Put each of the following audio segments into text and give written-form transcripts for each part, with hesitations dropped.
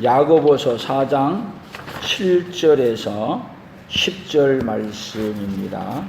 야고보서 4장 7절에서 10절 말씀입니다.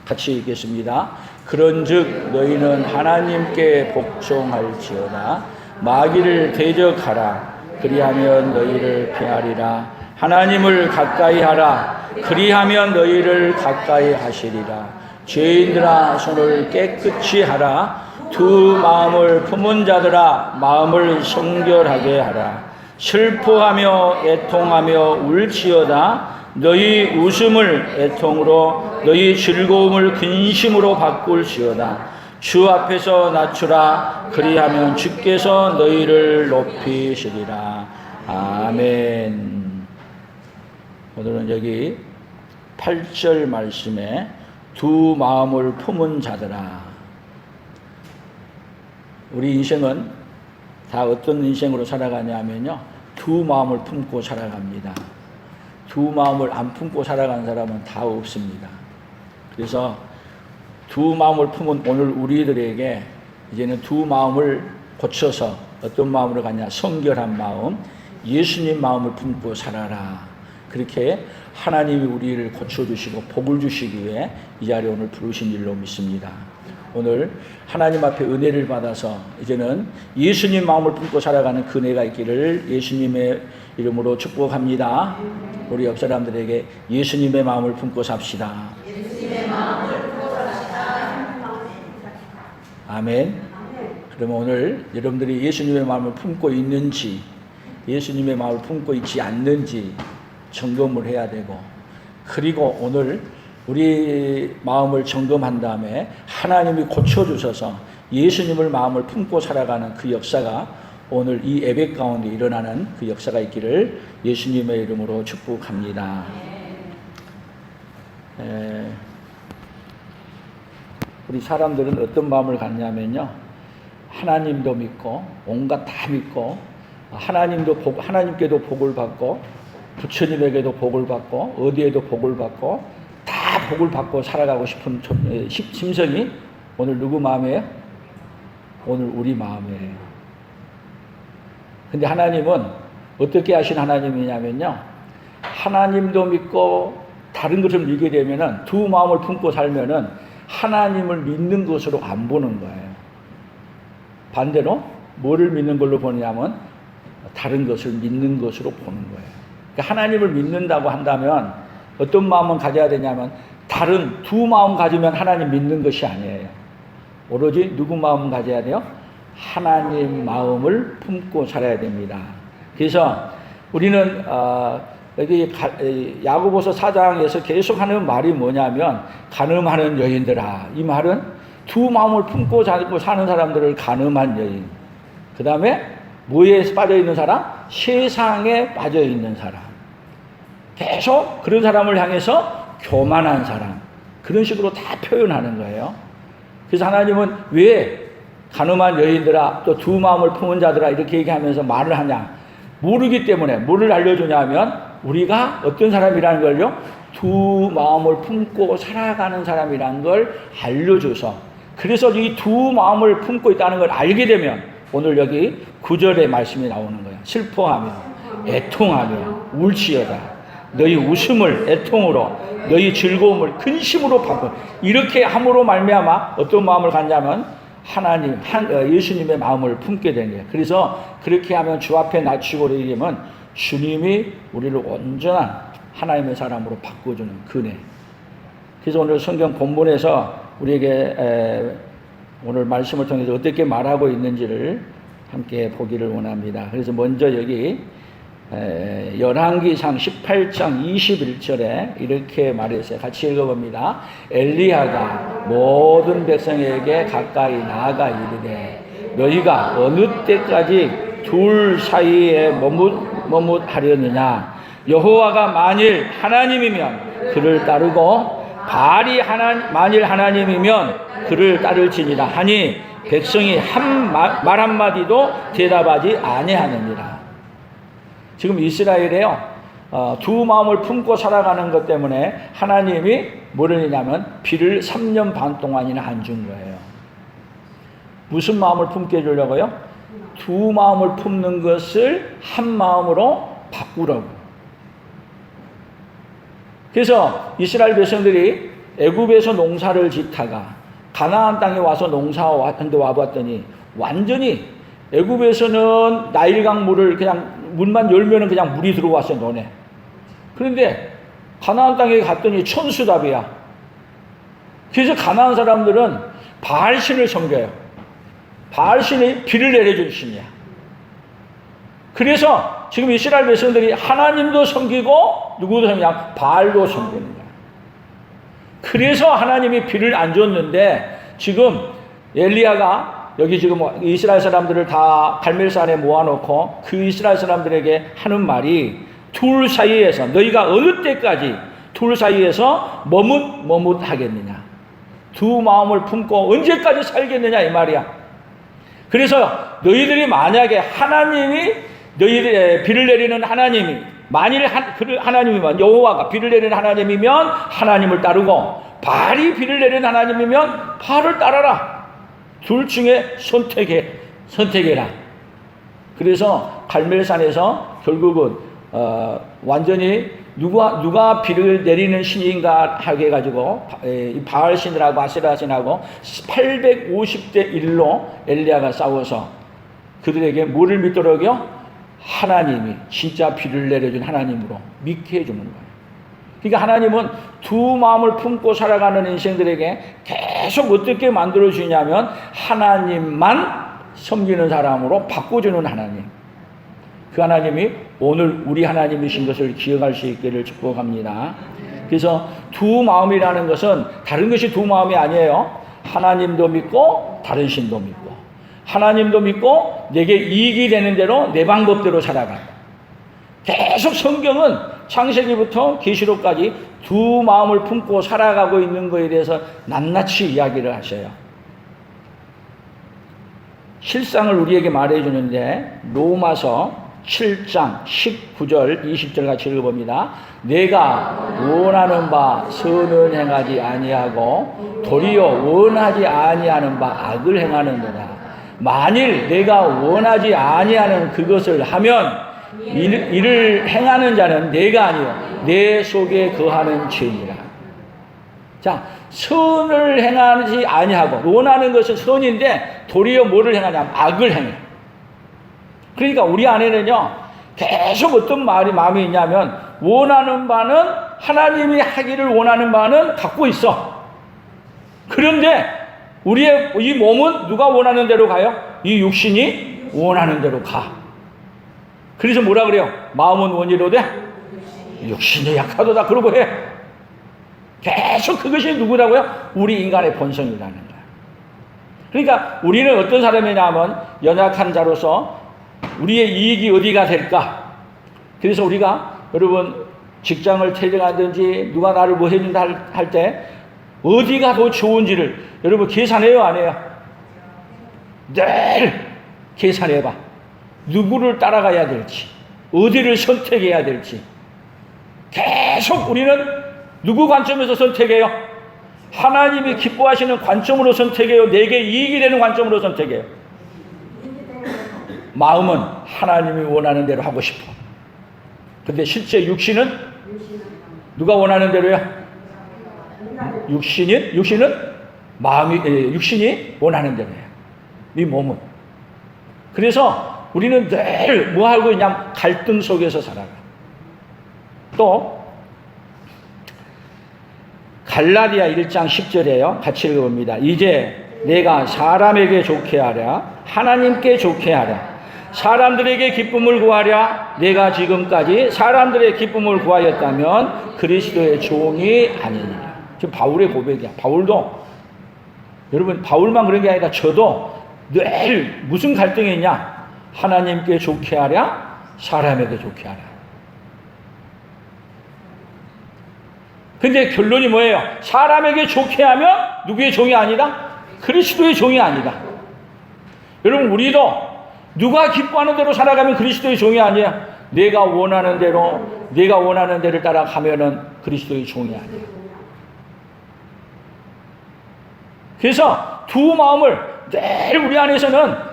같이 읽겠습니다. 그런즉 너희는 하나님께 복종할지어다. 마귀를 대적하라. 그리하면 너희를 피하리라. 하나님을 가까이 하라. 그리하면 너희를 가까이 하시리라. 죄인들아 손을 깨끗이 하라. 두 마음을 품은 자들아 마음을 성결하게 하라. 슬퍼하며 애통하며 울지어다. 너희 웃음을 애통으로 너희 즐거움을 근심으로 바꿀지어다. 주 앞에서 낮추라. 그리하면 주께서 너희를 높이시리라. 아멘. 오늘은 여기 8절 말씀에 두 마음을 품은 자들아. 우리 인생은 다 어떤 인생으로 살아가냐면요, 두 마음을 품고 살아갑니다. 두 마음을 안 품고 살아가는 사람은 다 없습니다. 그래서 두 마음을 품은 오늘 우리들에게 이제는 두 마음을 고쳐서 어떤 마음으로 가냐, 성결한 마음, 예수님 마음을 품고 살아라. 그렇게 하나님이 우리를 고쳐주시고 복을 주시기 위해 이 자리에 오늘 부르신 일로 믿습니다. 오늘 하나님 앞에 은혜를 받아서 이제는 예수님 마음을 품고 살아가는 그 은혜가 있기를 예수님의 이름으로 축복합니다. 우리 옆 사람들에게 예수님의 마음을 품고 삽시다. 예수님의 마음을 품고 삽시다. 아멘. 그러면 오늘 여러분들이 예수님의 마음을 품고 있는지, 예수님의 마음을 품고 있지 않는지 점검을 해야 되고, 그리고 오늘 우리 마음을 점검한 다음에 하나님이 고쳐주셔서 예수님을 마음을 품고 살아가는 그 역사가 오늘 이 예배 가운데 일어나는 그 역사가 있기를 예수님의 이름으로 축복합니다. 우리 사람들은 어떤 마음을 갖냐면요, 하나님도 믿고 온갖 다 믿고 하나님께도 복을 받고 부처님에게도 복을 받고 어디에도 복을 받고 다 복을 받고 살아가고 싶은 심성이 오늘 누구 마음이에요? 오늘 우리 마음이에요. 근데 하나님은 어떻게 하신 하나님이냐면요, 하나님도 믿고 다른 것을 믿게 되면은 두 마음을 품고 살면은 하나님을 믿는 것으로 안 보는 거예요. 반대로 뭐를 믿는 걸로 보냐면 다른 것을 믿는 것으로 보는 거예요. 그러니까 하나님을 믿는다고 한다면 어떤 마음은 가져야 되냐면 다른 두 마음 가지면 하나님 믿는 것이 아니에요. 오로지 누구 마음 가져야 돼요? 하나님 마음을 품고 살아야 됩니다. 그래서 우리는 여기 야고보서 4장에서 계속 하는 말이 뭐냐면 간음하는 여인들아. 이 말은 두 마음을 품고 사는 사람들을 간음한 여인, 그 다음에 뭐에 빠져있는 사람? 세상에 빠져있는 사람, 계속 그런 사람을 향해서 교만한 사람, 그런 식으로 다 표현하는 거예요. 그래서 하나님은 왜 간음한 여인들아 또 두 마음을 품은 자들아 이렇게 얘기하면서 말을 하냐, 모르기 때문에 뭐를 알려주냐면 우리가 어떤 사람이라는 걸요, 두 마음을 품고 살아가는 사람이라는 걸 알려줘서, 그래서 이 두 마음을 품고 있다는 걸 알게 되면 오늘 여기 9절의 말씀이 나오는 거예요. 슬퍼하며 애통하며 울지어다. 너희 웃음을 애통으로 너희 즐거움을 근심으로 바꿔. 이렇게 함으로 말미암아 어떤 마음을 갖냐면 하나님, 예수님의 마음을 품게 되는 거예요. 그래서 그렇게 하면 주 앞에 낮추고 얘기하면 주님이 우리를 온전한 하나님의 사람으로 바꿔주는 그네. 그래서 오늘 성경 본문에서 우리에게 오늘 말씀을 통해서 어떻게 말하고 있는지를 함께 보기를 원합니다. 그래서 먼저 여기 열왕기상 18장 21절에 이렇게 말했어요. 같이 읽어봅니다. 엘리야가 모든 백성에게 가까이 나아가 이르되 너희가 어느 때까지 둘 사이에 머뭇하려느냐. 여호와가 만일 하나님이면 그를 따르고 바알이 만일 하나님이면 그를 따를지니라 하니 백성이 말 한마디도 대답하지 아니하느니라. 지금 이스라엘에요, 두 마음을 품고 살아가는 것 때문에 하나님이 뭐를 했냐면 비를 3년 반 동안이나 안 준 거예요. 무슨 마음을 품게 해주려고요? 두 마음을 품는 것을 한 마음으로 바꾸라고. 그래서 이스라엘 백성들이 애굽에서 농사를 짓다가 가나안 땅에 와서 농사하는데 와봤더니 완전히 애굽에서는 나일강 물을 그냥 문만 열면은 그냥 물이 들어왔어요, 논에. 그런데 가나안 땅에 갔더니 천수답이야. 그래서 가나안 사람들은 바알신을 섬겨요. 바알신이 비를 내려준 신이야. 그래서 지금 이스라엘 백성들이 하나님도 섬기고 누구도 섬기냐? 바알도 섬기는 거야. 그래서 하나님이 비를 안 줬는데 지금 엘리야가 여기 지금 이스라엘 사람들을 다 갈멜산에 모아놓고 그 이스라엘 사람들에게 하는 말이 둘 사이에서 너희가 어느 때까지 둘 사이에서 머뭇하겠느냐? 두 마음을 품고 언제까지 살겠느냐 이 말이야. 그래서 너희들이 만약에 하나님이 너희들의 비를 내리는 하나님이 만일 하나님이면 여호와가 비를 내리는 하나님이면 하나님을 따르고 바알이 비를 내리는 하나님이면 바알을 따라라. 둘 중에 선택해라. 그래서 갈멜산에서 결국은 완전히 누가 비를 내리는 신인가 하게 해가지고 이 바알 신들하고 아세라 신하고 850대 1로 엘리야가 싸워서 그들에게 뭐를 믿도록요? 하나님이 진짜 비를 내려준 하나님으로 믿게 해주는 거예요. 그러니까 하나님은 두 마음을 품고 살아가는 인생들에게 계속 어떻게 만들어주냐면 하나님만 섬기는 사람으로 바꿔주는 하나님. 그 하나님이 오늘 우리 하나님이신 것을 기억할 수 있기를 축복합니다. 그래서 두 마음이라는 것은 다른 것이 두 마음이 아니에요. 하나님도 믿고 다른 신도 믿고 하나님도 믿고 내게 이익이 되는 대로 내 방법대로 살아가는. 계속 성경은 창세기부터 계시록까지 두 마음을 품고 살아가고 있는 것에 대해서 낱낱이 이야기를 하셔요. 실상을 우리에게 말해주는데 로마서 7장 19절 20절 같이 읽어봅니다. 내가 원하는 바 선은 행하지 아니하고 도리어 원하지 아니하는 바 악을 행하는도다. 만일 내가 원하지 아니하는 그것을 하면 이를 행하는 자는 내가 아니요 내 속에 거하는 죄니라. 자, 선을 행하지 아니하고 원하는 것은 선인데 도리어 뭐를 행하냐면 악을 행해. 그러니까 우리 안에는요 계속 어떤 마음이 있냐면 원하는 바는 하나님이 하기를 원하는 바는 갖고 있어. 그런데 우리의 이 몸은 누가 원하는 대로 가요? 이 육신이 원하는 대로 가. 그래서 뭐라 그래요? 마음은 원이로되 육신이 약하도다 그러고 해. 계속 그것이 누구라고요? 우리 인간의 본성이라는 거야. 그러니까 우리는 어떤 사람이냐면 연약한 자로서 우리의 이익이 어디가 될까? 그래서 우리가 여러분 직장을 퇴직하든지 누가 나를 뭐 해준다 할 때 어디가 더 좋은지를 여러분 계산해요 안 해요? 늘 계산해봐. 누구를 따라가야 될지 어디를 선택해야 될지 계속 우리는 누구 관점에서 선택해요? 하나님이 기뻐하시는 관점으로 선택해요? 내게 이익이 되는 관점으로 선택해요? 마음은 하나님이 원하는 대로 하고 싶어. 근데 실제 육신은 누가 원하는 대로요? 육신은 육신이 원하는 대로예요. 이 몸은. 그래서 우리는 늘 뭐 하고 있냐면 갈등 속에서 살아가. 또 갈라디아 1장 10절에요. 같이 읽어봅니다. 이제 내가 사람에게 좋게 하랴 하나님께 좋게 하랴 사람들에게 기쁨을 구하랴 내가 지금까지 사람들의 기쁨을 구하였다면 그리스도의 종이 아니니라. 지금 바울의 고백이야. 바울도 여러분 바울만 그런 게 아니라 저도 늘 무슨 갈등이 있냐? 하나님께 좋게 하랴 사람에게 좋게 하랴. 근데 결론이 뭐예요? 사람에게 좋게 하면 누구의 종이 아니다? 그리스도의 종이 아니다. 여러분 우리도 누가 기뻐하는 대로 살아가면 그리스도의 종이 아니야. 내가 원하는 대로 따라가면은 그리스도의 종이 아니야. 그래서 두 마음을 늘 우리 안에서는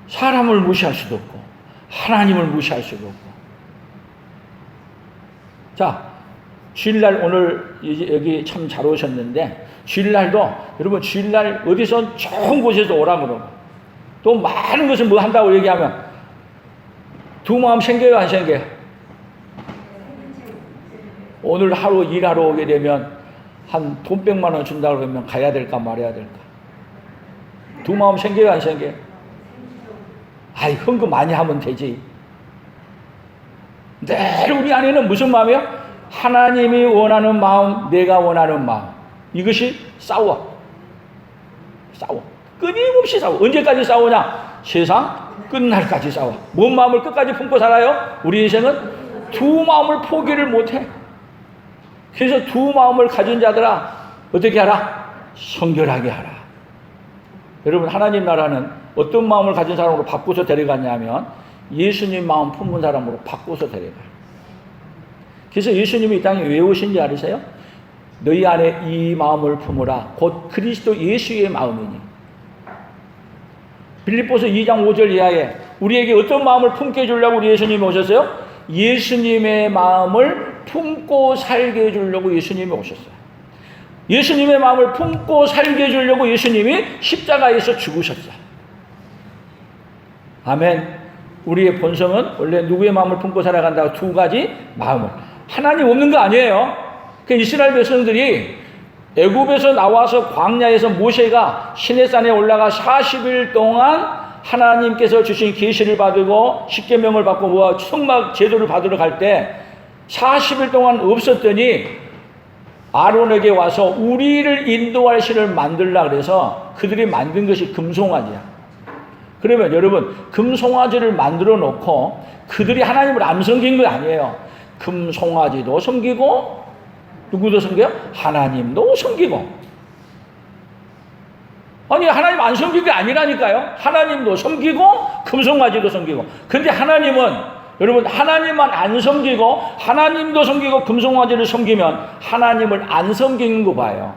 사람을 무시할 수도 없고 하나님을 무시할 수도 없고. 자, 주일날 오늘 여기 참 잘 오셨는데, 주일날도 여러분 주일날 어디서 좋은 곳에서 오라 그러고 또 많은 것을 뭐 한다고 얘기하면 두 마음 생겨요, 안 생겨요? 오늘 하루 일하러 오게 되면 한 돈 100만 원 준다 그러면 가야 될까 말아야 될까? 두 마음 생겨요, 안 생겨요? 아이, 헌금 많이 하면 되지. 늘 우리 안에는 무슨 마음이요? 하나님이 원하는 마음, 내가 원하는 마음. 이것이 싸워. 끊임없이 싸워. 언제까지 싸우냐? 세상 끝날까지 싸워. 뭔 마음을 끝까지 품고 살아요? 우리 인생은 두 마음을 포기를 못해. 그래서 두 마음을 가진 자들아, 어떻게 하라? 성결하게 하라. 여러분, 하나님 나라는 어떤 마음을 가진 사람으로 바꾸서 데려갔냐면 예수님 마음 품은 사람으로 바꾸서 데려가요. 그래서 예수님이 이 땅에 왜 오신지 아세요? 너희 안에 이 마음을 품으라. 곧 그리스도 예수의 마음이니. 빌립보서 2장 5절 이하에 우리에게 어떤 마음을 품게 해주려고 우리 예수님이 오셨어요? 예수님의 마음을 품고 살게 해주려고 예수님이 오셨어요. 예수님의 마음을 품고 살게 해주려고 예수님이 십자가에서 죽으셨어요. 아멘. 우리의 본성은 원래 누구의 마음을 품고 살아간다고 두 가지 마음을. 하나님 없는 거 아니에요. 그 이스라엘 백성들이 애굽에서 나와서 광야에서 모세가 시내산에 올라가 40일 동안 하나님께서 주신 계시를 받고 십계명을 받고 성막 제도를 받으러 갈 때 40일 동안 없었더니 아론에게 와서 우리를 인도할 신을 만들라 그래서 그들이 만든 것이 금송아지야. 그러면 여러분, 금송아지를 만들어 놓고 그들이 하나님을 안 섬긴 거 아니에요. 금송아지도 섬기고 누구도 섬겨요? 하나님도 섬기고. 아니, 하나님 안 섬긴 게 아니라니까요. 하나님도 섬기고 금송아지도 섬기고. 근데 하나님은, 여러분, 하나님만 안 섬기고 하나님도 섬기고 금송아지를 섬기면 하나님을 안 섬기는 거 봐요.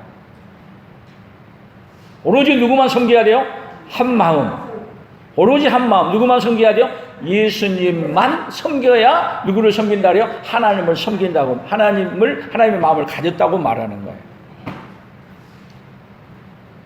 오로지 누구만 섬겨야 돼요? 한 마음. 오로지 한 마음. 누구만 섬겨야 돼요? 예수님만 섬겨야 누구를 섬긴다 그래요? 하나님을 섬긴다고. 하나님의 마음을 가졌다고 말하는 거예요.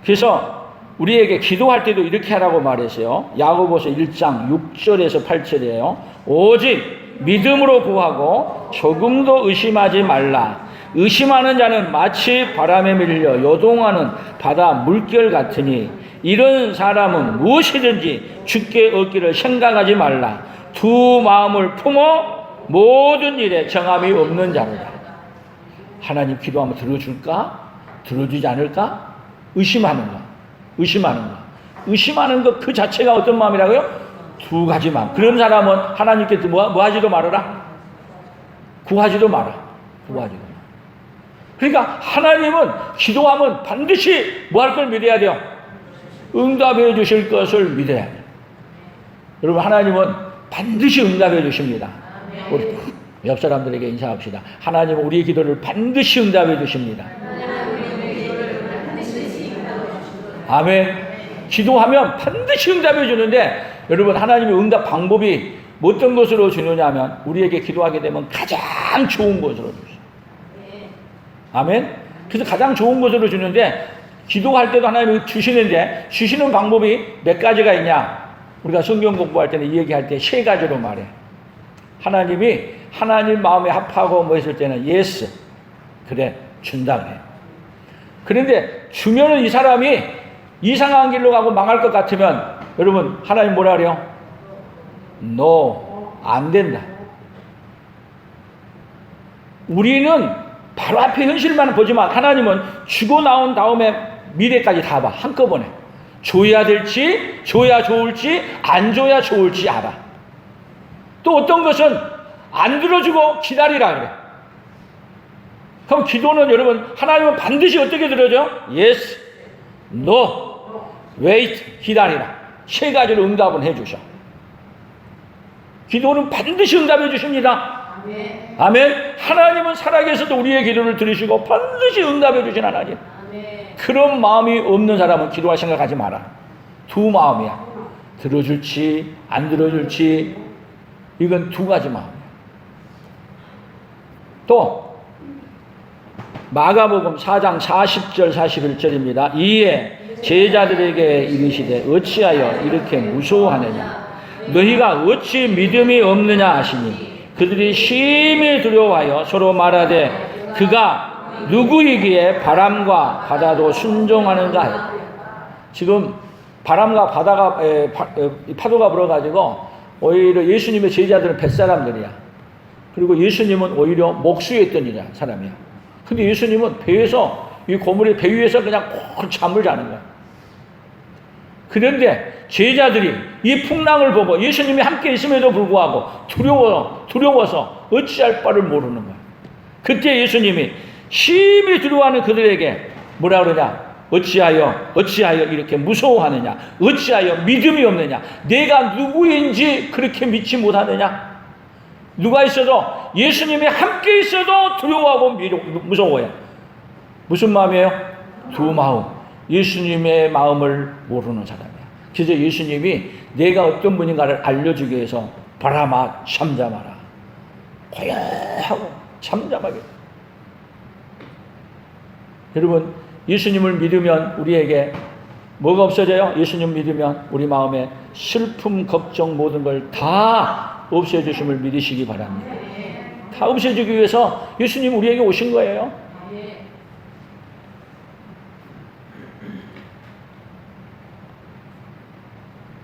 그래서 우리에게 기도할 때도 이렇게 하라고 말했어요. 야고보서 1장 6절에서 8절이에요. 오직 믿음으로 구하고 조금도 의심하지 말라. 의심하는 자는 마치 바람에 밀려 요동하는 바다 물결 같으니 이런 사람은 무엇이든지 주께 얻기를 생각하지 말라. 두 마음을 품어 모든 일에 정함이 없는 자로다. 하나님 기도하면 들어줄까? 들어주지 않을까? 의심하는 것 그 자체가 어떤 마음이라고요? 두 가지 마음. 그런 사람은 하나님께 뭐 하지도 말아라? 구하지도 마라. 그러니까 하나님은 기도하면 반드시 뭐 할 걸 믿어야 돼요? 응답해 주실 것을 믿어야 돼요. 여러분, 하나님은 반드시 응답해 주십니다. 우리 옆 사람들에게 인사합시다. 하나님은 우리의 기도를 반드시 응답해 주십니다. 아멘. 기도하면 반드시 응답해 주는데, 여러분, 하나님의 응답 방법이 어떤 것으로 주느냐면 우리에게 기도하게 되면 가장 좋은 것으로 주세요. 아멘. 그래서 가장 좋은 것으로 주는데, 기도할 때도 하나님이 주시는데 주시는 방법이 몇 가지가 있냐? 우리가 성경 공부할 때는 이 얘기할 때 세 가지로 말해. 하나님이 하나님 마음에 합하고 뭐 했을 때는 예스, 그래, 준다 그래. 그런데 주면은 이 사람이 이상한 길로 가고 망할 것 같으면 여러분, 하나님 뭐라 그래요? No, 안 된다. 우리는 바로 앞에 현실만 보지만 하나님은 주고 나온 다음에 미래까지 다 봐. 한꺼번에. 줘야 될지, 줘야 좋을지, 안 줘야 좋을지 알아. 또 어떤 것은 안 들어주고 기다리라 그래. 그럼 기도는 여러분, 하나님은 반드시 어떻게 들어줘? Yes, No, Wait, 기다리라. 세 가지로 응답은 해주셔. 기도는 반드시 응답해 주십니다. 아멘. 아멘. 하나님은 살아계셔도 우리의 기도를 들으시고 반드시 응답해 주신 하나님. 아멘. 그런 마음이 없는 사람은 기도할 생각하지 마라. 두 마음이야. 들어줄지 안 들어줄지 이건 두 가지 마음이에요. 또 마가복음 4장 40절 41절입니다. 이에 제자들에게 이르시되 어찌하여 이렇게 무서워하느냐 너희가 어찌 믿음이 없느냐 하시니 그들이 심히 두려워하여 서로 말하되 그가 누구이기에 바람과 바다도 순종하는가 하였다. 지금 바람과 바다가 파도가 불어가지고 오히려 예수님의 제자들은 뱃사람들이야. 그리고 예수님은 오히려 목수에 있던 사람이야. 근데 예수님은 배에서 이 고물의 배 위에서 그냥 꼭 잠을 자는 거야. 그런데 제자들이 이 풍랑을 보고 예수님이 함께 있음에도 불구하고 두려워서 어찌할 바를 모르는 거야. 그때 예수님이 심히 두려워하는 그들에게 뭐라 그러냐? 어찌하여 이렇게 무서워하느냐? 어찌하여 믿음이 없느냐? 내가 누구인지 그렇게 믿지 못하느냐? 누가 있어도 예수님이 함께 있어도 두려워하고 무서워요. 무슨 마음이에요? 두 마음. 예수님의 마음을 모르는 사람이야. 그래서 예수님이 내가 어떤 분인가를 알려주기 위해서 바람아 잠잠하라. 고요하고 잠잠하게. 여러분 예수님을 믿으면 우리에게 뭐가 없어져요? 예수님 믿으면 우리 마음에 슬픔, 걱정 모든 걸 다 없애주심을 믿으시기 바랍니다. 다 없애주기 위해서 예수님 우리에게 오신 거예요.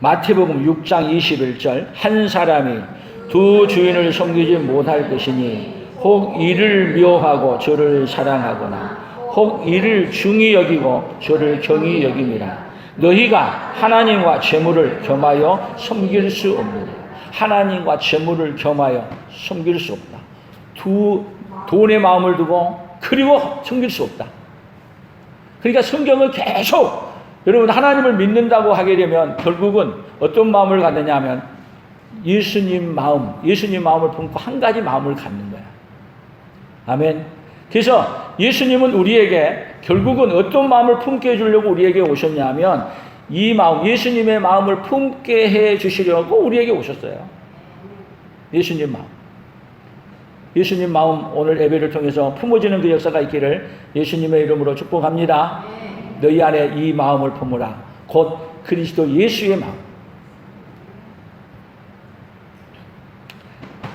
마태복음 6장 21절 한 사람이 두 주인을 섬기지 못할 것이니 혹 이를 미워하고 저를 사랑하거나 혹 이를 중히 여기고 저를 경히 여김이라. 너희가 하나님과 재물을 겸하여 섬길 수 없느니라. 하나님과 재물을 겸하여 섬길 수 없다. 돈의 마음을 두고 그리고 섬길 수 없다. 그러니까 성경을 계속 여러분 하나님을 믿는다고 하게 되면 결국은 어떤 마음을 갖느냐 하면 예수님 마음을 품고 한 가지 마음을 갖는 거야. 아멘. 그래서 예수님은 우리에게 결국은 어떤 마음을 품게 해주려고 우리에게 오셨냐면 이 마음, 예수님의 마음을 품게 해 주시려고 우리에게 오셨어요. 예수님 마음. 예수님 마음 오늘 예배를 통해서 품어지는 그 역사가 있기를 예수님의 이름으로 축복합니다. 너희 안에 이 마음을 품으라. 곧 그리스도 예수의 마음.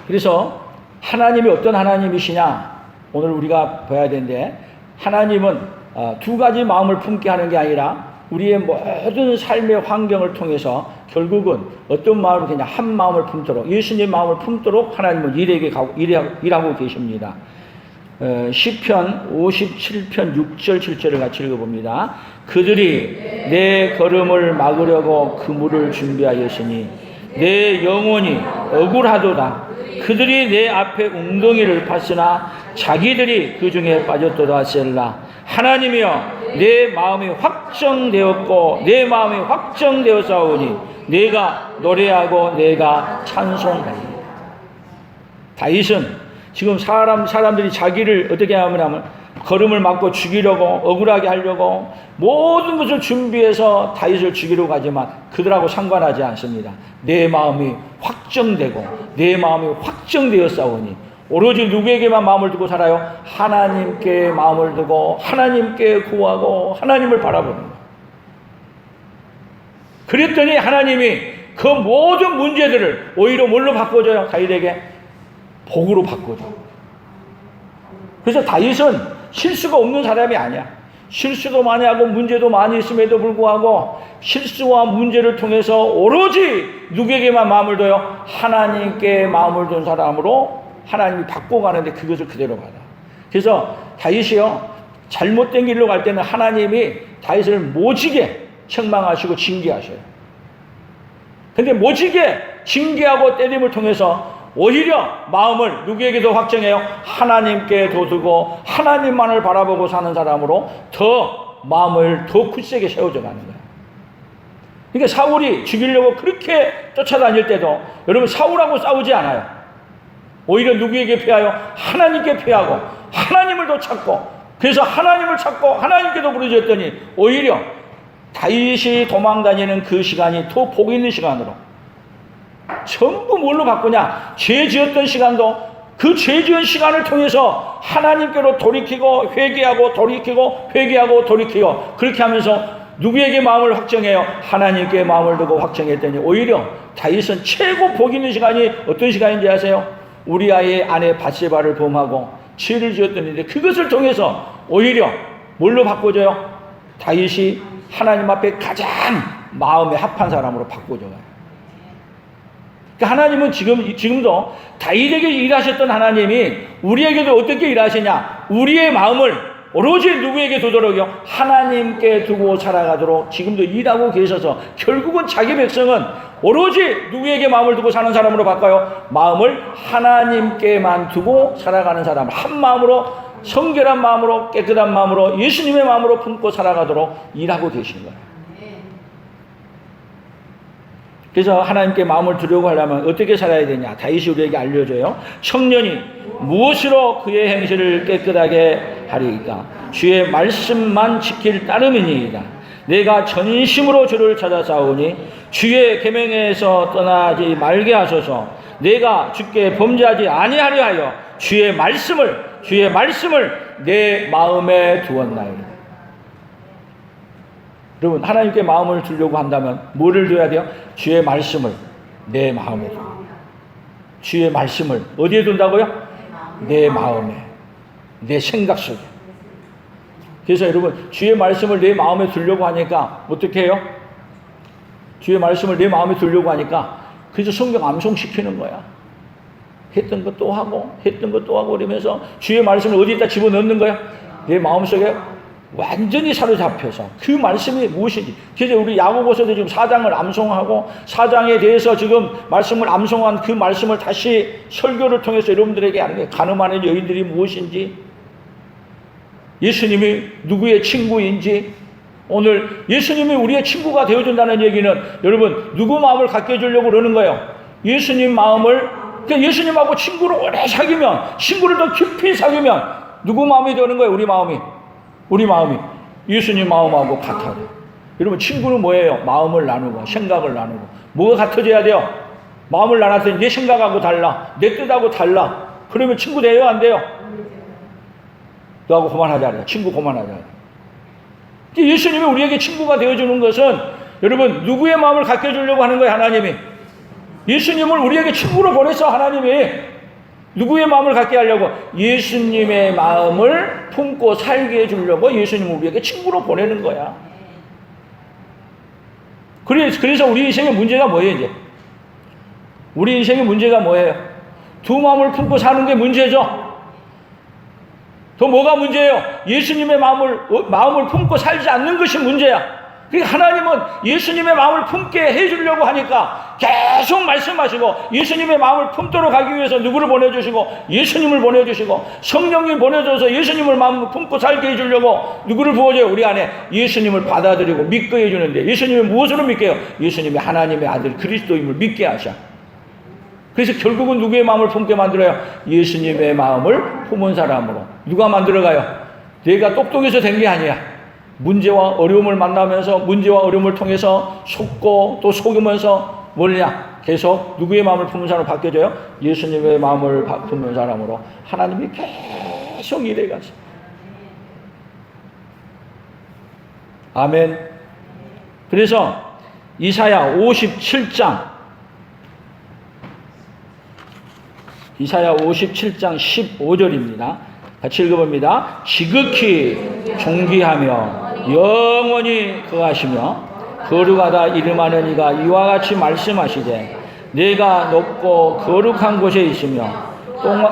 그래서 하나님이 어떤 하나님이시냐 오늘 우리가 봐야 되는데 하나님은 두 가지 마음을 품게 하는 게 아니라 우리의 모든 삶의 환경을 통해서 결국은 어떤 마음을 그냥 한 마음을 품도록 예수님 마음을 품도록 하나님은 일하고 계십니다. 시편 57편 6절 7절을 같이 읽어봅니다. 그들이 내 걸음을 막으려고 그물을 준비하였으니 내 영혼이 억울하도다. 그들이 내 앞에 웅덩이를 팠으나 자기들이 그 중에 빠졌도다. 셀라. 하나님이여 내 마음이 확정되었고 내 마음이 확정되었사오니 내가 노래하고 내가 찬송하리라. 다윗은 지금 사람들이 자기를 어떻게 하면 걸음을 막고 죽이려고 억울하게 하려고 모든 것을 준비해서 다윗을 죽이려고 하지만 그들하고 상관하지 않습니다. 내 마음이 확정되고 내 마음이 확정되었사오니 오로지 누구에게만 마음을 두고 살아요? 하나님께 마음을 두고 하나님께 구하고 하나님을 바라보는 거예요. 그랬더니 하나님이 그 모든 문제들을 오히려 뭘로 바꿔줘요? 다윗에게 복으로 바꿔줘. 그래서 다윗은 실수가 없는 사람이 아니야. 실수도 많이 하고 문제도 많이 있음에도 불구하고 실수와 문제를 통해서 오로지 누구에게만 마음을 둬요? 하나님께 마음을 둔 사람으로 하나님이 바꿔가는데 그것을 그대로 받아. 그래서 다윗이요 잘못된 길로 갈 때는 하나님이 다윗을 모지게 책망하시고 징계하셔요. 근데 모지게 징계하고 때림을 통해서 오히려 마음을 누구에게도 확정해요? 하나님께 둬두고 하나님만을 바라보고 사는 사람으로 더 마음을 더 굳세게 세워져 가는 거예요. 그러니까 사울이 죽이려고 그렇게 쫓아다닐 때도 여러분 사울하고 싸우지 않아요. 오히려 누구에게 피하여? 하나님께 피하고 하나님을 더 찾고 그래서 하나님을 찾고 하나님께도 부르짖었더니 오히려 다윗이 도망다니는 그 시간이 더 복 있는 시간으로 전부 뭘로 바꾸냐? 죄 지었던 시간도 그 죄 지은 시간을 통해서 하나님께로 돌이키고 회개하고 돌이키고 회개하고 돌이키고 그렇게 하면서 누구에게 마음을 확정해요? 하나님께 마음을 두고 확정했더니 오히려 다윗은 최고 복 있는 시간이 어떤 시간인지 아세요? 우리아의 아내 바세바를 범하고 죄를 지었더니 그것을 통해서 오히려 뭘로 바꿔줘요? 다윗이 하나님 앞에 가장 마음에 합한 사람으로 바꿔줘요. 그러니까 하나님은 지금도 다윗에게 일하셨던 하나님이 우리에게도 어떻게 일하시냐? 우리의 마음을 오로지 누구에게 두도록요? 하나님께 두고 살아가도록 지금도 일하고 계셔서 결국은 자기 백성은 오로지 누구에게 마음을 두고 사는 사람으로 바꿔요? 마음을 하나님께만 두고 살아가는 사람, 한 마음으로 성결한 마음으로 깨끗한 마음으로 예수님의 마음으로 품고 살아가도록 일하고 계신 거예요. 그래서 하나님께 마음을 두려고 하려면 어떻게 살아야 되냐? 다윗이 우리에게 알려줘요. 청년이 무엇으로 그의 행실을 깨끗하게 하리이까? 주의 말씀만 지킬 따름이니이다. 내가 전심으로 주를 찾아 싸우니 주의 계명에서 떠나지 말게 하소서. 내가 주께 범죄하지 아니하려 하여 주의 말씀을 내 마음에 두었나이다. 여러분, 하나님께 마음을 두려고 한다면 뭐를 둬야 돼요? 주의 말씀을 내 마음에 둬. 주의 말씀을 어디에 둔다고요? 내 마음에, 내 생각 속에. 그래서 여러분, 주의 말씀을 내 마음에 두려고 하니까 어떻게 해요? 주의 말씀을 내 마음에 두려고 하니까 그래서 성경 암송시키는 거야. 했던 것 또 하고 했던 것 또 하고 그러면서 주의 말씀을 어디에다 집어넣는 거야? 내 마음속에 완전히 사로잡혀서 그 말씀이 무엇인지. 그래서 우리 야고보서도 지금 4장을 암송하고 4장에 대해서 지금 말씀을 암송한 그 말씀을 다시 설교를 통해서 여러분들에게 하는 거예요. 가늠하는 여인들이 무엇인지, 예수님이 누구의 친구인지. 오늘 예수님이 우리의 친구가 되어준다는 얘기는 여러분 누구 마음을 갖게 해주려고 그러는 거예요? 예수님 마음을. 그러니까 예수님하고 친구를 오래 사귀면, 친구를 더 깊이 사귀면 누구 마음이 되는 거예요? 우리 마음이 예수님 마음하고 같아요. 여러분, 친구는 뭐예요? 마음을 나누고 생각을 나누고. 뭐가 같아져야 돼요? 마음을 나눴더니 내 생각하고 달라, 내 뜻하고 달라. 그러면 친구 돼요? 안 돼요? 너하고 그만하자. 친구 그만하자. 예수님이 우리에게 친구가 되어주는 것은 여러분 누구의 마음을 갖게 해주려고 하는 거예요? 하나님이. 예수님을 우리에게 친구로 보내서 하나님이 누구의 마음을 갖게 하려고? 예수님의 마음을 품고 살게 해주려고 예수님을 우리에게 친구로 보내는 거야. 그래서 우리 인생의 문제가 뭐예요, 이제? 우리 인생의 문제가 뭐예요? 두 마음을 품고 사는 게 문제죠? 또 뭐가 문제예요? 예수님의 마음을 품고 살지 않는 것이 문제야. 그러니까 하나님은 예수님의 마음을 품게 해주려고 하니까 계속 말씀하시고, 예수님의 마음을 품도록 하기 위해서 누구를 보내주시고, 예수님을 보내주시고, 성령님 보내줘서 예수님을 마음을 품고 살게 해주려고 누구를 부어줘요? 우리 안에 예수님을 받아들이고 믿게 해주는데, 예수님을 무엇으로 믿게요? 예수님이 하나님의 아들 그리스도임을 믿게 하셔. 그래서 결국은 누구의 마음을 품게 만들어요? 예수님의 마음을 품은 사람으로. 누가 만들어가요? 내가 똑똑해서 된 게 아니야. 문제와 어려움을 만나면서 문제와 어려움을 통해서 속고 또 속으면서 뭐냐? 계속 누구의 마음을 품은 사람으로 바뀌어져요? 예수님의 마음을 품는 사람으로 하나님이 계속 일해가세요. 아멘. 그래서 이사야 57장 15절입니다. 같이 읽어봅니다. 지극히 존귀하며 영원히 거하시며 거룩하다 이름하는 이가 이와 같이 말씀하시되, 내가 높고 거룩한 곳에 있으며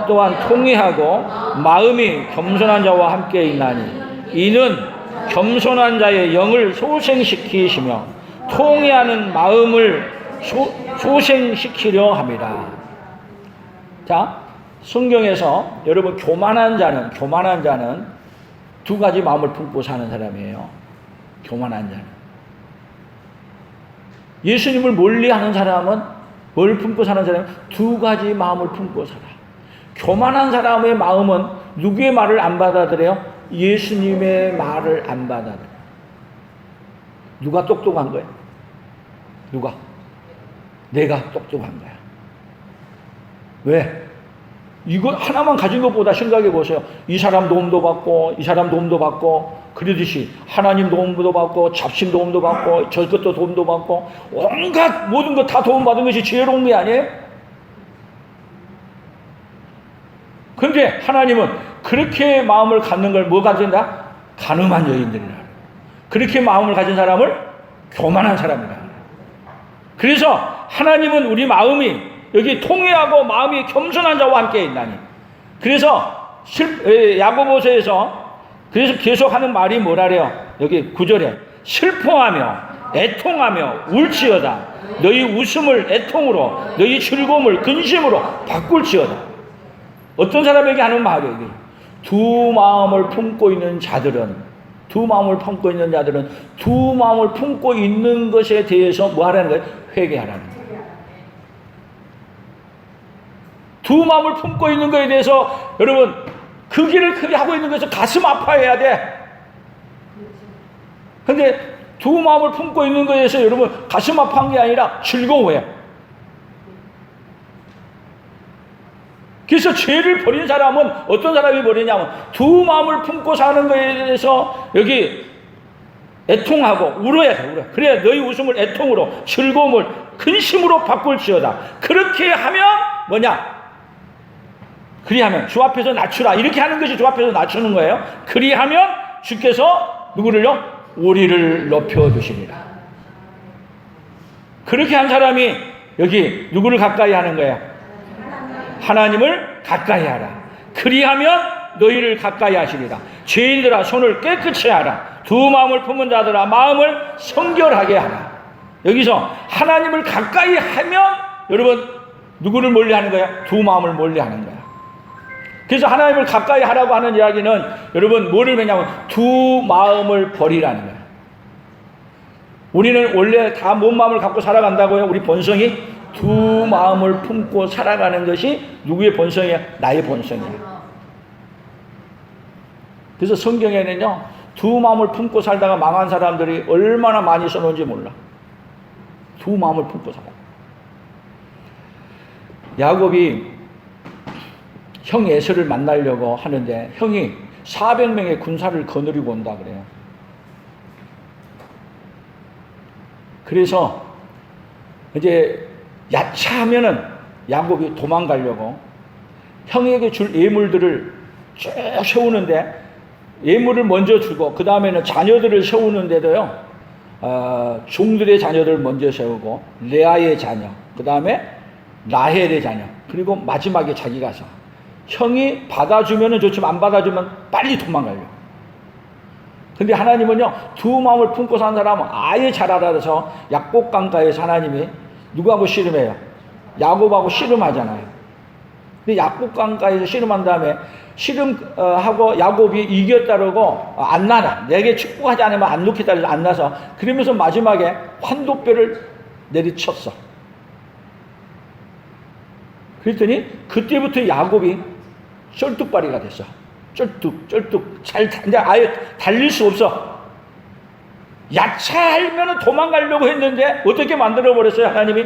또한 통회하고 마음이 겸손한 자와 함께 있나니, 이는 겸손한 자의 영을 소생시키시며 통회하는 마음을 소생시키려 함이라. 자, 성경에서 여러분 교만한 자는 두 가지 마음을 품고 사는 사람이에요. 교만한 자는. 예수님을 멀리하는 사람은 뭘 품고 사는 사람은 두 가지 마음을 품고 살아. 교만한 사람의 마음은 누구의 말을 안 받아들여요? 예수님의 말을 안 받아들여요. 누가 똑똑한 거예요? 누가? 내가 똑똑한 거야. 왜? 이거 하나만 가진 것보다 생각해 보세요. 이 사람 도움도 받고, 이 사람 도움도 받고, 그러듯이 하나님 도움도 받고, 잡신 도움도 받고, 저것도 도움도 받고, 온갖 모든 것 다 도움받은 것이 지혜로운 게 아니에요? 그런데 하나님은 그렇게 마음을 갖는 걸 뭐 가진다? 가늠한 여인들이라. 그렇게 마음을 가진 사람을 교만한 사람이라. 그래서 하나님은 우리 마음이 여기 통회하고 마음이 겸손한 자와 함께 있나니. 그래서 야고보서에서 그래서 계속하는 말이 뭐라래요? 여기 9절에 슬퍼하며 애통하며 울지어다. 너희 웃음을 애통으로, 너희 즐거움을 근심으로 바꿀지어다. 어떤 사람에게 하는 말이에요? 이게. 두 마음을 품고 있는 자들은 두 마음을 품고 있는 것에 대해서 뭐 하라는 거예요? 회개하라는 거예요. 두 마음을 품고 있는 것에 대해서 여러분 그 길을 크게 하고 있는 것에서 가슴 아파해야 돼. 근데 두 마음을 품고 있는 것에 대해서 여러분 가슴 아파한 게 아니라 즐거워해. 그래서 죄를 버린 사람은 어떤 사람이 버리냐면 두 마음을 품고 사는 것에 대해서 여기 애통하고 울어야 돼. 울어. 그래 너희 웃음을 애통으로 즐거움을 근심으로 바꿀지어다. 그렇게 하면 뭐냐? 그리하면 주 앞에서 낮추라. 이렇게 하는 것이 주 앞에서 낮추는 거예요. 그리하면 주께서 누구를요? 우리를 높여두시리라. 그렇게 한 사람이 여기 누구를 가까이 하는 거예요? 하나님을 가까이 하라. 그리하면 너희를 가까이 하시리라. 죄인들아 손을 깨끗이 하라. 두 마음을 품은 자들아 마음을 성결하게 하라. 여기서 하나님을 가까이 하면 여러분 누구를 멀리하는 거야? 두 마음을 멀리하는 거야. 그래서 하나님을 가까이 하라고 하는 이야기는 여러분 뭐를 하냐면 두 마음을 버리라는 거야. 우리는 원래 다 뭔 마음을 갖고 살아간다고요? 우리 본성이 두 마음을 품고 살아가는 것이 누구의 본성이야? 나의 본성이야. 그래서 성경에는요 두 마음을 품고 살다가 망한 사람들이 얼마나 많이 써놓은지 몰라. 두 마음을 품고 살아. 야곱이 형 에서를 만나려고 하는데 형이 400명의 군사를 거느리고 온다 그래요. 그래서 이제 야차하면은 야곱이 도망가려고 형에게 줄 예물들을 쭉 세우는데 예물을 먼저 주고 그 다음에는 자녀들을 세우는데도요 종들의 자녀들을 먼저 세우고 레아의 자녀 그 다음에 라헬의 자녀 그리고 마지막에 자기 가서 형이 받아주면은 좋지만 안 받아주면 빨리 도망가요. 근데 하나님은요 두 마음을 품고 사는 사람은 아예 잘 알아서 약곡강가에서 하나님이 누구하고 씨름해요? 야곱하고 씨름하잖아요. 근데 약곡강가에서 씨름한 다음에 씨름하고 야곱이 이겼다고 안 나라. 내게 축복하지 않으면 안 놓겠다 해서 안 나서 그러면서 마지막에 환도뼈를 내리쳤어. 그랬더니 그때부터 야곱이 쩔뚝발이가 됐어. 쩔뚝 이제 아예 달릴 수 없어. 야차하면은 도망가려고 했는데 어떻게 만들어 버렸어요? 하나님이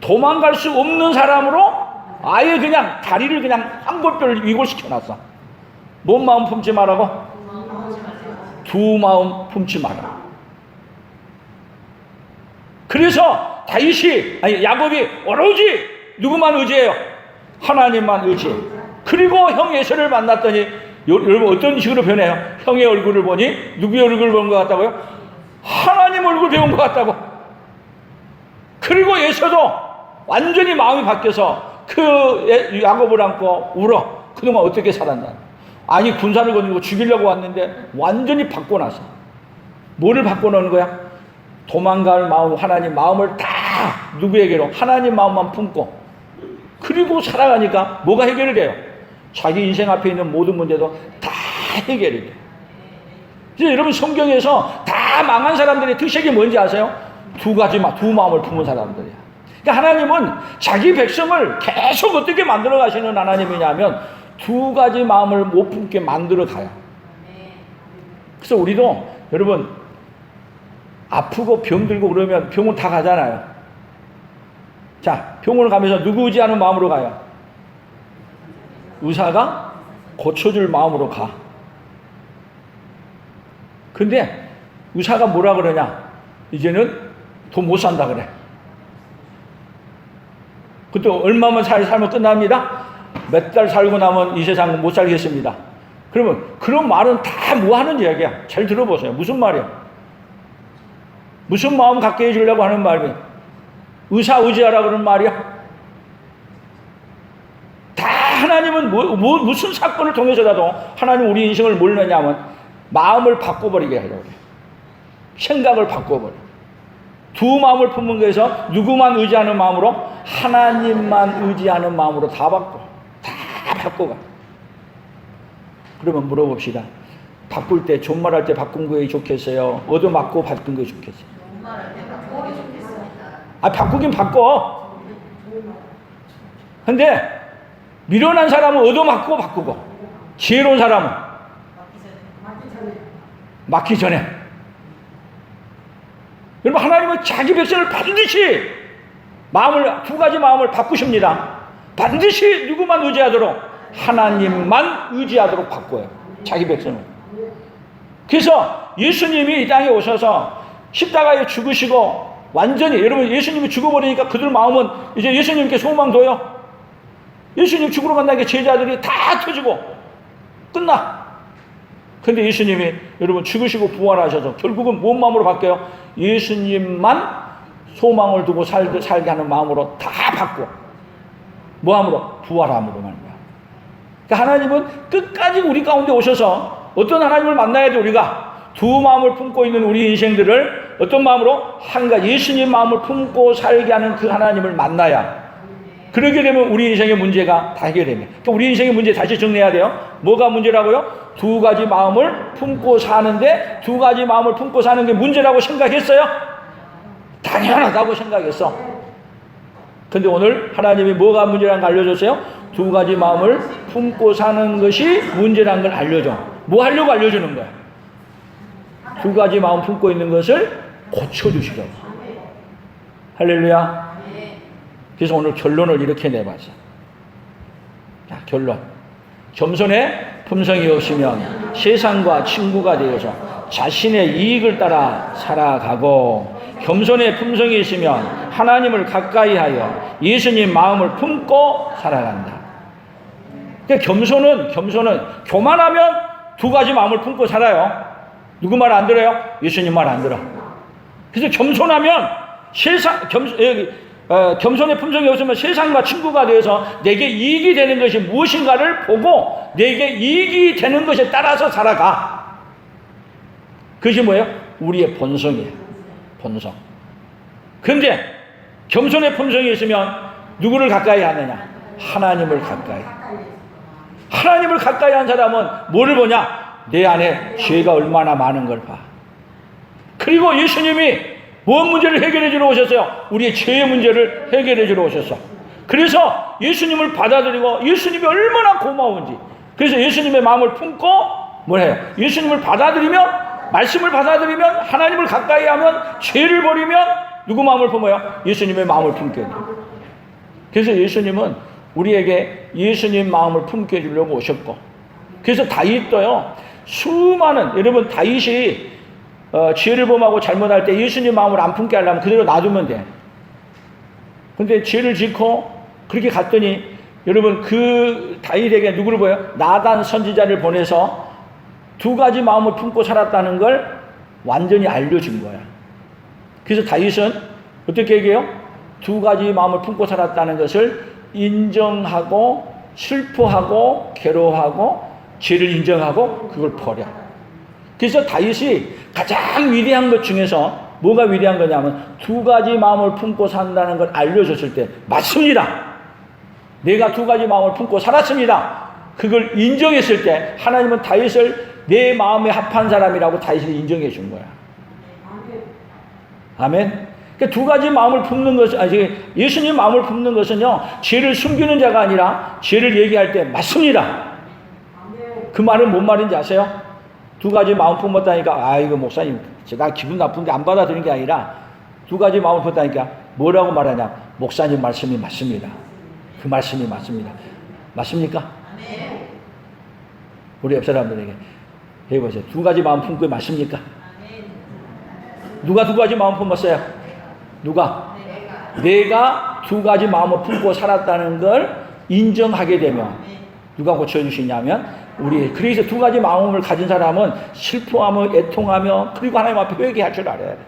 도망갈 수 없는 사람으로 아예 그냥 다리를 그냥 한골뼈를 위골시켜 놨어. 뭔 마음 품지 말라고? 두 마음 품지 마라. 그래서 야곱이 오로지 누구만 의지해요? 하나님만 의지해. 그리고 형 에서를 만났더니 여러분 어떤 식으로 변해요? 형의 얼굴을 보니 누구의 얼굴을 본 것 같다고요? 하나님 얼굴 배운 것 같다고. 그리고 에서도 완전히 마음이 바뀌어서 그 야곱을 안고 울어. 그동안 어떻게 살았나? 아니 군사를 거느리고 죽이려고 왔는데 완전히 바꿔놨어. 뭐를 바꿔놓은 거야? 도망갈 마음, 하나님 마음을 다 누구에게로? 하나님 마음만 품고 그리고 살아가니까 뭐가 해결이 돼요? 자기 인생 앞에 있는 모든 문제도 다 해결이 돼요. 이제 여러분 성경에서 다 망한 사람들의 특색이 뭔지 아세요? 두 마음을 품은 사람들이야. 그러니까 하나님은 자기 백성을 계속 어떻게 만들어 가시는 하나님이냐면 두 가지 마음을 못 품게 만들어 가요. 그래서 우리도 여러분 아프고 병들고 그러면 병원 다 가잖아요. 자, 병원을 가면서 누구 의지하는 마음으로 가요? 의사가 고쳐줄 마음으로 가. 근데 의사가 뭐라 그러냐? 이제는 더 못 산다 그래. 그때 얼마만 살면 끝납니다. 몇 달 살고 나면 이 세상은 못 살겠습니다. 그러면 그런 말은 다 뭐 하는 이야기야? 잘 들어보세요. 무슨 말이야? 무슨 마음 갖게 해주려고 하는 말이야? 의사 의지하라 그런 말이야? 다 하나님은 무슨 사건을 통해서라도 하나님 우리 인생을 뭘 넣냐면 마음을 바꿔버리게 하려고 그래. 생각을 바꿔버려. 두 마음을 품는 거에서 누구만 의지하는 마음으로? 하나님만 의지하는 마음으로 다 바꿔가. 그러면 물어봅시다. 바꿀 때 존말할 때 바꾼 게 좋겠어요? 얻어맞고 바꾼 게 좋겠어요? 존말할 때 바꾸는 게 좋겠습니다. 바꾸긴 바꿔. 근데 미련한 사람은 얻어맞고 바꾸고, 지혜로운 사람은 맞기 전에. 여러분, 하나님은 자기 백성을 반드시 두 가지 마음을 바꾸십니다. 반드시 누구만 의지하도록? 하나님만 의지하도록 바꿔요. 자기 백성을. 그래서 예수님이 이 땅에 오셔서 십자가에 죽으시고 완전히, 여러분, 예수님이 죽어버리니까 그들 마음은 이제 예수님께 소망둬요. 예수님 죽으러 간다는 게 제자들이 다 터지고 끝나. 근데 예수님이 여러분 죽으시고 부활하셔서 결국은 뭔 마음으로 바뀌어요? 예수님만 소망을 두고 살게 하는 마음으로 다 바꿔. 뭐함으로? 부활함으로 말이야. 그러니까 하나님은 끝까지 우리 가운데 오셔서 어떤 하나님을 만나야 돼? 우리가 두 마음을 품고 있는 우리 인생들을 어떤 마음으로? 한 가지 예수님 마음을 품고 살게 하는 그 하나님을 만나야. 그러게 되면 우리 인생의 문제가 다 해결됩니다. 그러니까 우리 인생의 문제 다시 정리해야 돼요. 뭐가 문제라고요? 두 가지 마음을 품고 사는데, 두 가지 마음을 품고 사는 게 문제라고 생각했어요? 당연하다고 생각했어. 근데 오늘 하나님이 뭐가 문제라는 걸 알려줬어요? 두 가지 마음을 품고 사는 것이 문제라는 걸 알려줘. 뭐 하려고 알려주는 거야? 두 가지 마음 품고 있는 것을 고쳐주시려고. 할렐루야. 그래서 오늘 결론을 이렇게 내봤어. 자, 결론. 겸손의 품성이 없으면 세상과 친구가 되어서 자신의 이익을 따라 살아가고, 겸손의 품성이 있으면 하나님을 가까이 하여 예수님 마음을 품고 살아간다. 그러니까 겸손은 교만하면 두 가지 마음을 품고 살아요. 누구 말 안 들어요? 예수님 말 안 들어. 그래서 겸손하면 겸손의 품성이 없으면 세상과 친구가 되어서 내게 이익이 되는 것이 무엇인가를 보고 내게 이익이 되는 것에 따라서 살아가. 그것이 뭐예요? 우리의 본성이에요. 본성. 그런데 겸손의 품성이 있으면 누구를 가까이 하느냐? 하나님을 가까이. 하나님을 가까이 한 사람은 뭐를 보냐? 내 안에 죄가 얼마나 많은 걸 봐. 그리고 예수님이 무엇 문제를 해결해 주러 오셨어요? 우리의 죄의 문제를 해결해 주러 오셨어. 그래서 예수님을 받아들이고 예수님이 얼마나 고마운지, 그래서 예수님의 마음을 품고 뭘 해요? 예수님을 받아들이면, 말씀을 받아들이면, 하나님을 가까이 하면, 죄를 버리면 누구 마음을 품어요? 예수님의 마음을 품게 돼요. 그래서 예수님은 우리에게 예수님 마음을 품게 해주려고 오셨고, 그래서 다윗도요, 수많은, 여러분 다윗이 죄를 범하고 잘못할 때 예수님 마음을 안 품게 하려면 그대로 놔두면 돼. 근데 죄를 짓고 그렇게 갔더니 여러분 그 다윗에게 누구를 보여요? 나단 선지자를 보내서 두 가지 마음을 품고 살았다는 걸 완전히 알려준 거야. 그래서 다윗은 어떻게 얘기해요? 두 가지 마음을 품고 살았다는 것을 인정하고 슬퍼하고 괴로워하고 죄를 인정하고 그걸 버려. 그래서 다윗이 가장 위대한 것 중에서 뭐가 위대한 거냐면 두 가지 마음을 품고 산다는 걸 알려줬을 때, 맞습니다, 내가 두 가지 마음을 품고 살았습니다, 그걸 인정했을 때 하나님은 다윗을 내 마음에 합한 사람이라고 다윗을 인정해 준 거야. 아멘. 그러니까 두 가지 마음을 품는 것은, 예수님 마음을 품는 것은요, 죄를 숨기는 자가 아니라 죄를 얘기할 때 맞습니다. 그 말은 뭔 말인지 아세요? 두 가지 마음 품었다니까, 이거 목사님 나 기분 나쁜데 안 받아들이는 게 아니라 두 가지 마음을 품었다니까 뭐라고 말하냐? 목사님 말씀이 맞습니다. 그 말씀이 맞습니다. 맞습니까? 우리 옆 사람들에게 해보세요. 두 가지 마음 품고 맞습니까? 누가 두 가지 마음 품었어요? 누가? 내가 두 가지 마음을 품고 살았다는 걸 인정하게 되면 누가 고쳐주시냐면 우리. 그래서 두 가지 마음을 가진 사람은 슬퍼하며 애통하며 그리고 하나님 앞에 회개할 줄 알아야 돼.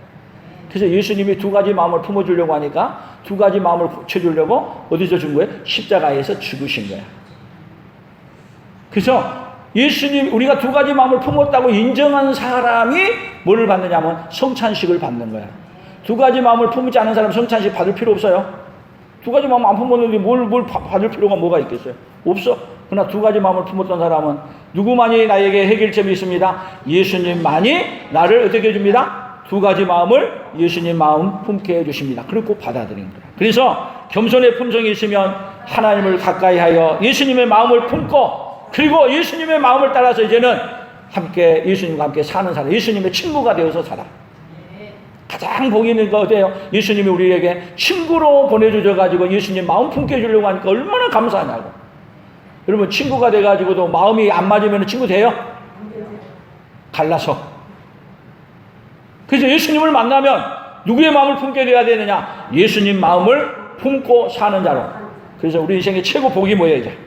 그래서 예수님이 두 가지 마음을 품어주려고 하니까 두 가지 마음을 고쳐주려고 어디서 준 거예요? 십자가에서 죽으신 거야. 그래서 예수님, 우리가 두 가지 마음을 품었다고 인정한 사람이 뭐를 받느냐면 성찬식을 받는 거야. 두 가지 마음을 품지 않은 사람은 성찬식 받을 필요 없어요. 두 가지 마음 안 품었는데 뭘 받을 필요가 뭐가 있겠어요? 없어. 그러나 두 가지 마음을 품었던 사람은 누구만이 나에게 해결점이 있습니다. 예수님만이 나를 어떻게 해줍니다? 두 가지 마음을 예수님 마음 품게 해주십니다. 그리고 받아들인 거야. 그래서 겸손의 품성이 있으면 하나님을 가까이 하여 예수님의 마음을 품고 그리고 예수님의 마음을 따라서 이제는 함께 예수님과 함께 사는 사람, 예수님의 친구가 되어서 살아. 가장 복이 있는 거 어때요? 예수님이 우리에게 친구로 보내주셔가지고 예수님 마음 품게 해주려고 하니까 얼마나 감사하냐고. 여러분 친구가 돼가지고도 마음이 안 맞으면 친구 돼요? 갈라서. 그래서 예수님을 만나면 누구의 마음을 품게 돼야 되느냐? 예수님 마음을 품고 사는 자로. 그래서 우리 인생의 최고 복이 뭐예요 이제?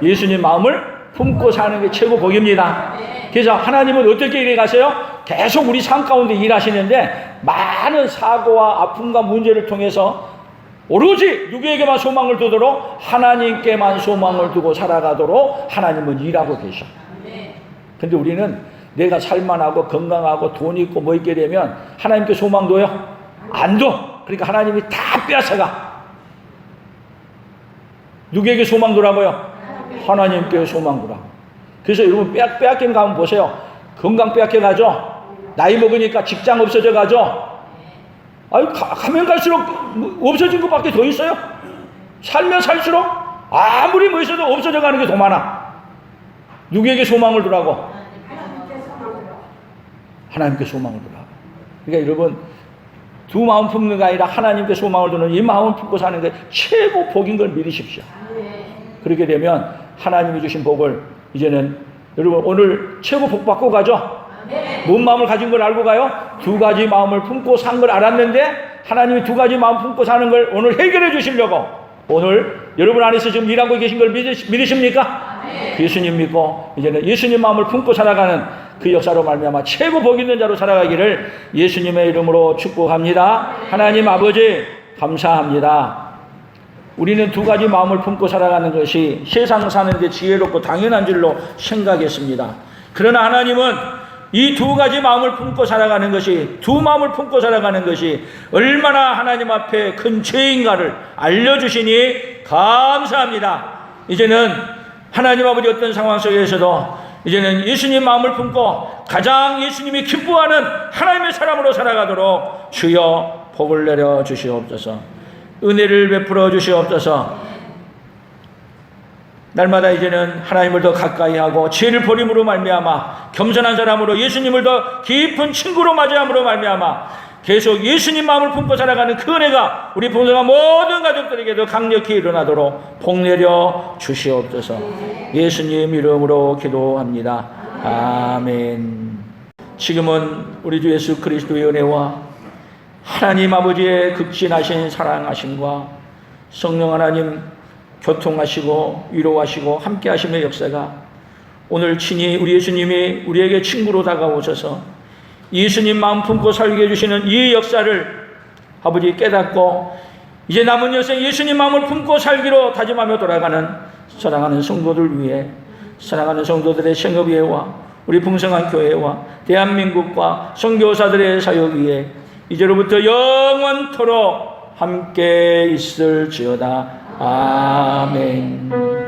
예수님 마음을 품고 사는 게 최고 복입니다. 그래서 하나님은 어떻게 일해 가세요? 계속 우리 삶 가운데 일하시는데 많은 사고와 아픔과 문제를 통해서 오로지 누구에게만 소망을 두도록 하나님께만 소망을 두고 살아가도록 하나님은 일하고 계셔. 근데 우리는 내가 살만하고 건강하고 돈 있고 뭐 있게 되면 하나님께 소망 둬요? 안 둬. 그러니까 하나님이 다 빼앗아가. 누구에게 소망 두라고요? 하나님께 소망 두라. 그래서 여러분 빼앗긴 가면 보세요. 건강 빼앗겨 가죠. 나이 먹으니까 직장 없어져 가죠. 아유, 가면 갈수록 없어진 것밖에 더 있어요. 살면 살수록 아무리 뭐 있어도 없어져 가는 게 더 많아. 누구에게 소망을 두라고? 하나님께 소망을 두라고. 그러니까 여러분 두 마음 품는 게 아니라 하나님께 소망을 두는 이 마음을 품고 사는 게 최고 복인 걸 믿으십시오. 그렇게 되면 하나님이 주신 복을 이제는 여러분 오늘 최고 복 받고 가죠? 뭔 마음을 가진 걸 알고 가요? 두 가지 마음을 품고 산 걸 알았는데 하나님이 두 가지 마음 품고 사는 걸 오늘 해결해 주시려고 오늘 여러분 안에서 지금 일하고 계신 걸 믿으십니까? 예수님 믿고 이제는 예수님 마음을 품고 살아가는 그 역사로 말미암아 최고 복 있는 자로 살아가기를 예수님의 이름으로 축복합니다. 하나님 아버지 감사합니다. 우리는 두 가지 마음을 품고 살아가는 것이 세상 사는 데 지혜롭고 당연한 줄로 생각했습니다. 그러나 하나님은 이 두 가지 마음을 품고 살아가는 것이, 두 마음을 품고 살아가는 것이 얼마나 하나님 앞에 큰 죄인가를 알려주시니 감사합니다. 이제는 하나님 아버지 어떤 상황 속에서도 이제는 예수님 마음을 품고 가장 예수님이 기뻐하는 하나님의 사람으로 살아가도록 주여 복을 내려 주시옵소서. 은혜를 베풀어 주시옵소서. 날마다 이제는 하나님을 더 가까이 하고 죄를 버림으로 말미암아 겸손한 사람으로 예수님을 더 깊은 친구로 맞이함으로 말미암아 계속 예수님 마음을 품고 살아가는 그 은혜가 우리 본성한 모든 가족들에게도 강력히 일어나도록 복 내려 주시옵소서. 예수님 이름으로 기도합니다. 아멘. 지금은 우리 주 예수 그리스도의 은혜와 하나님 아버지의 극진하신 사랑하심과 성령 하나님 교통하시고 위로하시고 함께하심의 역사가 오늘 친히 우리 예수님이 우리에게 친구로 다가오셔서 예수님 마음 품고 살게 해주시는 이 역사를 아버지 깨닫고 이제 남은 여생 예수님 마음을 품고 살기로 다짐하며 돌아가는 사랑하는 성도들 위해, 사랑하는 성도들의 생업위회와 우리 풍성한 교회와 대한민국과 선교사들의 사역 위에 이제로부터 영원토록 함께 있을지어다. 아멘.